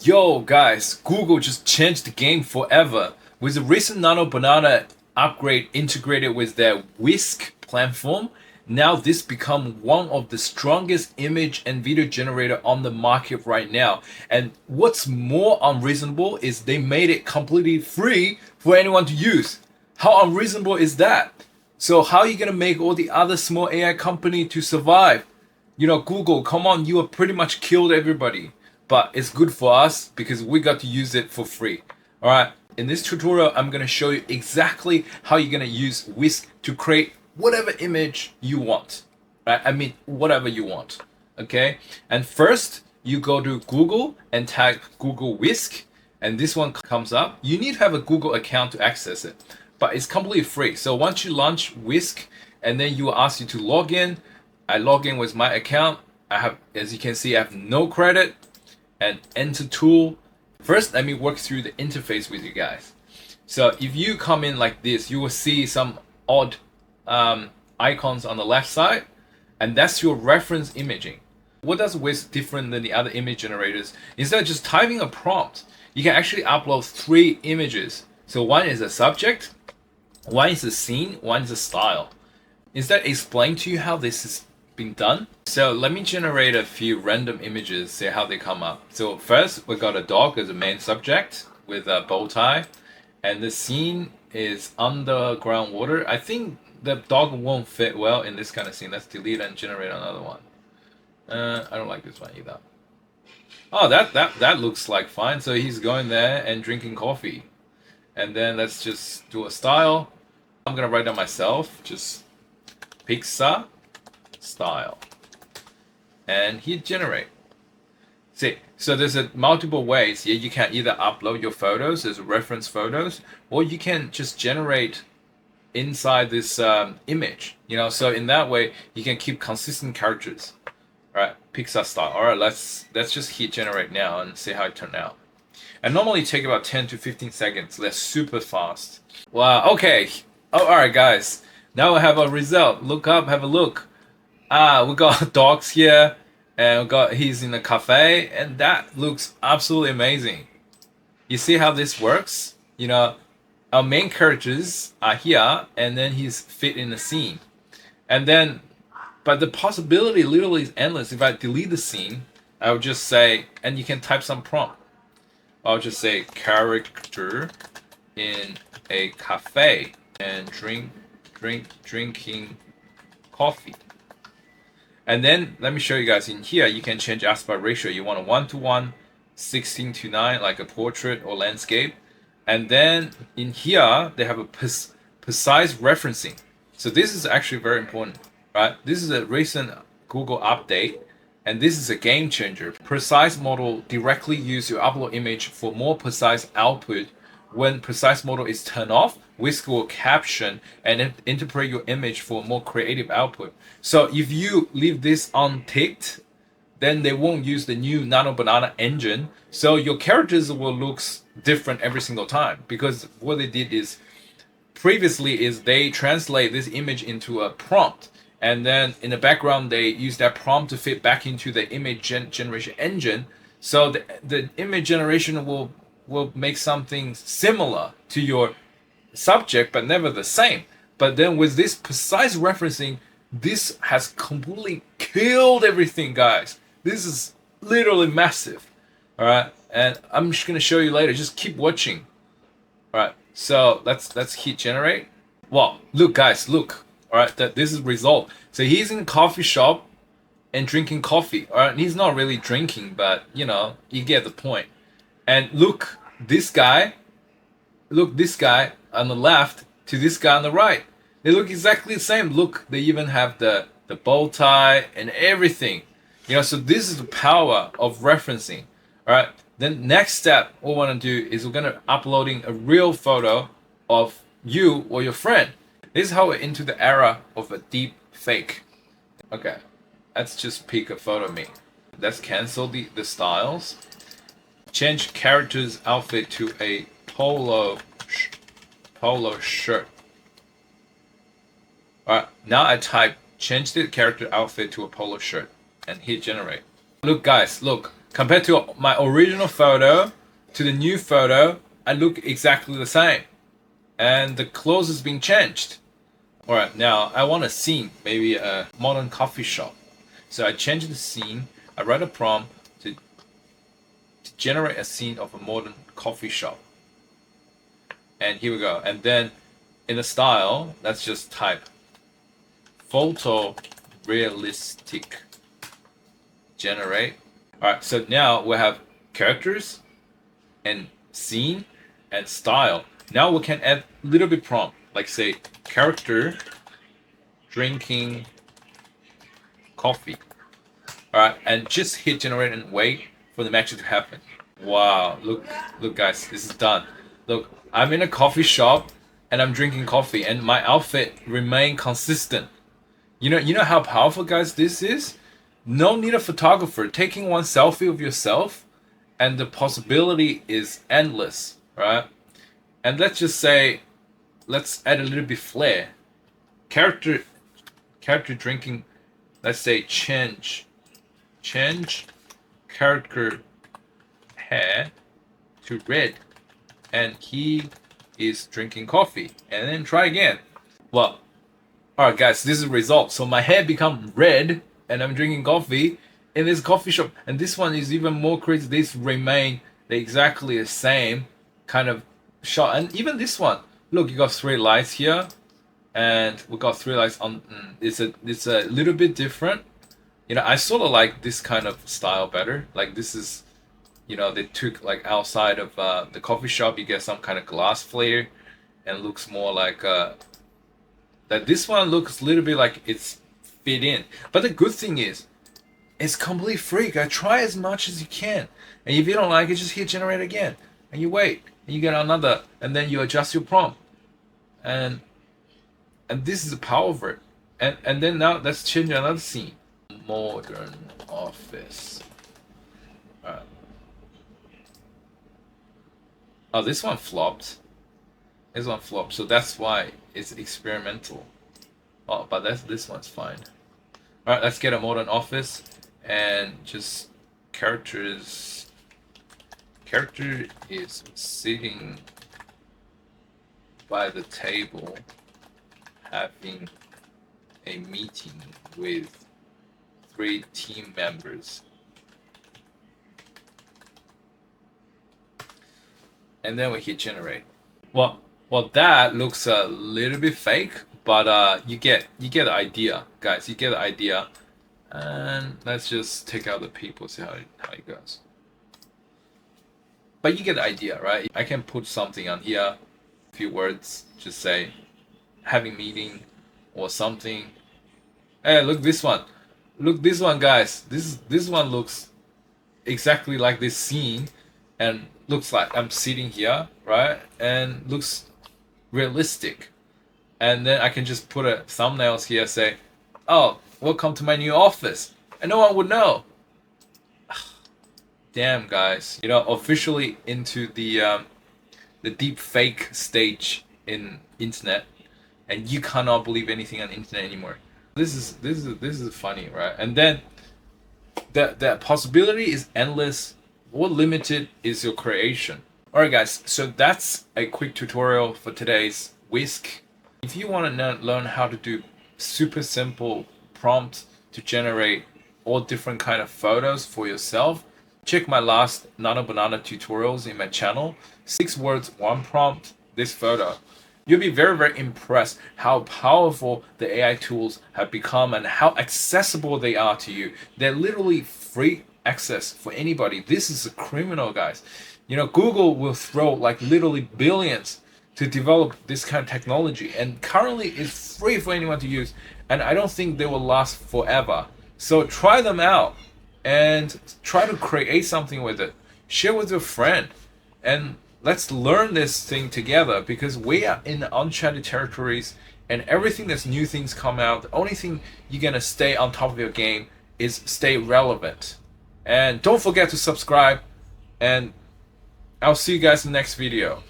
Yo guys, Google just changed the game forever. With the recent NanoBanana upgrade integrated with their Whisk platform, now this become one of the strongest image and video generator on the market right now. And what's more unreasonable is they made it completely free for anyone to use. How unreasonable is that? So how are you gonna make all the other small AI company to survive? Google, come on, you have pretty much killed everybody. But it's good for us because we got to use it for free. All right. In this tutorial, I'm going to show you exactly how you're going to use Whisk to create whatever image you want. Right? I mean, whatever you want. Okay. And first, you go to Google and type Google Whisk, and this one comes up. You need to have a Google account to access it, but it's completely free. So once you launch Whisk, and then you will ask you to log in. I log in with my account. I have, as you can see, I have no credit. And enter tool. First, let me work through the interface with you guys. So if you come in like this, you will see some odd icons on the left side, and that's your reference imaging. What does Whisk different than the other image generators? Instead of just typing a prompt, you can actually upload 3 images. So one is a subject, one is a scene, one is a style. Is that explain to you how this is been done? So let me generate a few random images, see how they come up. So first we got a dog as a main subject with a bow tie, and the scene is underground water. I think the dog won't fit well in this kind of scene. Let's delete and generate another one. I don't like this one either. Oh, that looks like fine. So he's going there and drinking coffee. And then let's just do a style. I'm gonna write down myself, just Pixar style, and hit generate. See, so there's multiple ways here. You can either upload your photos as reference photos, or you can just generate inside this image. So in that way you can keep consistent characters. All right, Pixar style. All right, let's just hit generate now and see how it turned out. And normally take about 10 to 15 seconds. That's super fast. Wow. Okay. Oh, all right, guys. Now we have a result. Look up. Have a look. We got dogs here, and he's in a cafe, and that looks absolutely amazing. You see how this works? Our main characters are here, and then he's fit in the scene. And then, but the possibility literally is endless. If I delete the scene, I would just say, and you can type some prompt. I'll just say character in a cafe and drinking coffee. And then let me show you guys in here. You can change aspect ratio. You want a 1:1, 16:9, like a portrait or landscape. And then in here they have a precise referencing. So this is actually very important, right? This is a recent Google update, and this is a game changer. Precise model directly use your upload image for more precise output. When precise model is turned off, Whisk will caption and interpret your image for more creative output. So if you leave this unticked, then they won't use the new NanoBanana engine. So your characters will look different every single time, because what they did is previously is they translate this image into a prompt, and then in the background they use that prompt to fit back into the image generation engine. So the image generation will make something similar to your subject, but never the same. But then with this precise referencing, this has completely killed everything, guys. This is literally massive. All right, and I'm just gonna show you later. Just keep watching. All right, so let's hit generate. Well, look, guys, look. All right, this is result. So he's in a coffee shop and drinking coffee. All right, he's not really drinking, but you get the point. And look, this guy on the left to this guy on the right. They look exactly the same. Look, they even have the bow tie and everything. So this is the power of referencing. All right. Then next step, what we want to do is we're going to uploading a real photo of you or your friend. This is how we're into the era of a deep fake. Okay, let's just pick a photo of me. Let's cancel the styles. Change character's outfit to a polo shirt. Alright, now I type change the character outfit to a polo shirt and hit generate. Look, guys, look. Compared to my original photo to the new photo, I look exactly the same. And the clothes has been changed. Alright, now I want a scene, maybe a modern coffee shop. So I change the scene, I write a prompt to generate a scene of a modern coffee shop. And here we go. And then in the style, let's just type photo realistic generate. Alright, so now we have characters and scene and style. Now we can add a little bit prompt, like say character drinking coffee. Alright, and just hit generate and wait for the magic to happen. Wow, look guys, this is done. Look, I'm in a coffee shop and I'm drinking coffee and my outfit remain consistent. You know how powerful, guys, this is? No need a photographer. Taking one selfie of yourself and the possibility is endless, right? And let's just say, let's add a little bit flair. Character drinking, let's say change character hair to red, and he is drinking coffee. And then try again. Well, alright guys, this is the result. So my hair become red and I'm drinking coffee in this coffee shop. And this one is even more crazy. This remain exactly the same kind of shot. And even this one, look, you got 3 lights here, and we got 3 lights on. It's a little bit different. You know, I sort of like this kind of style better. Like this is, you know, they took like outside of the coffee shop, you get some kind of glass flare, and looks more like that. This one looks a little bit like it's fit in. But the good thing is, it's completely free, guys. Try as much as you can, and if you don't like it, just hit generate again, and you wait, and you get another, and then you adjust your prompt, and this is the power of it. And then now let's change another scene. Modern office. Alright. Oh, this one flopped. This one flopped, so that's why it's experimental. Oh, but this one's fine. Alright, let's get a modern office and just characters. Character is sitting by the table having a meeting with 3 team members. And then we hit generate. Well, that looks a little bit fake, but you get the idea, guys. You get the idea. And let's just take out the people, see how it goes. But you get the idea, right? I can put something on here, a few words, just say having meeting or something. Hey, look this one. Look this one, guys. This one looks exactly like this scene, and looks like I'm sitting here, right? And looks realistic. And then I can just put a thumbnails here, say, "Oh, welcome to my new office," and no one would know. Damn, guys, you know, officially into the deep fake stage in internet, and you cannot believe anything on internet anymore. This is funny, right? And then the possibility is endless. What limited is your creation? Alright guys, so that's a quick tutorial for today's Whisk. If you want to learn how to do super simple prompts to generate all different kind of photos for yourself, check my last NanoBanana tutorials in my channel. 6 words, 1 prompt, this photo. You'll be very, very impressed how powerful the AI tools have become and how accessible they are to you. They're literally free access for anybody. This is a criminal, guys. You know, Google will throw like literally billions to develop this kind of technology, and currently it's free for anyone to use, and I don't think they will last forever. So try them out and try to create something with it. Share with your friend, and let's learn this thing together, because we are in uncharted territories, and everything that's new things come out, the only thing you're gonna stay on top of your game is stay relevant. And don't forget to subscribe, and I'll see you guys in the next video.